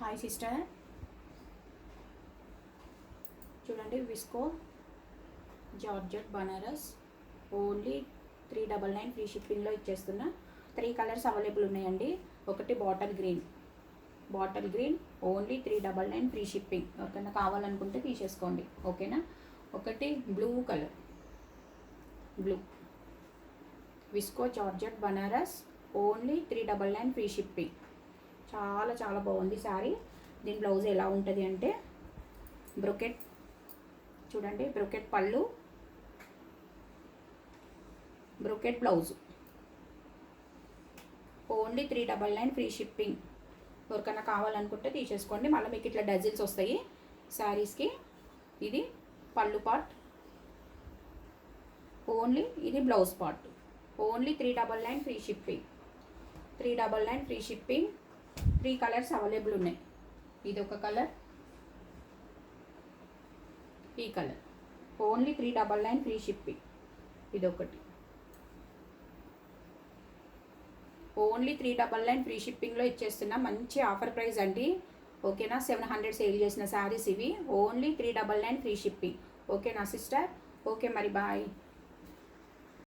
Hi sister, చూడండి visco georgette Banaras only 399 free షిప్పింగ్లో ఇచ్చేస్తున్నా. 3 కలర్స్ అవైలబుల్ ఉన్నాయండి. ఒకటి bottle green only 399 free shipping. ఎవరికైనా కావాలనుకుంటే తీసేసుకోండి, ఓకేనా. ఒకటి blue colour, blue visco georgette Banaras only 399 free shipping. చాలా చాలా బాగుంది శారీ. దీని బ్లౌజ్ ఎలా ఉంటుంది అంటే బ్రొకెట్, చూడండి బ్రొకెట్ పళ్ళు, brocade blouse only 399 free shipping. ఎవరికైనా కావాలనుకుంటే తీసేసుకోండి. మళ్ళీ మీకు ఇట్లా డజిల్స్ వస్తాయి శారీస్కి. ఇది పళ్ళు పార్ట్, ఓన్లీ ఇది blouse part. Only 399 free shipping. 399 free shipping. 3 colours available ఉన్నాయి. ఇది ఒక కలర్, ఈ కలర్. Only 399 free shipping. ఇదొకటి ఓన్లీ 399 ఫ్రీ షిప్పింగ్లో ఇచ్చేస్తున్నా. మంచి ఆఫర్ ప్రైస్ అండి, ఓకేనా. 700 సేల్ చేసిన శారీస్ ఇవి. ఓన్లీ 399 ఫ్రీ షిప్పింగ్, ఓకేనా సిస్టర్. ఓకే మరి బాయ్.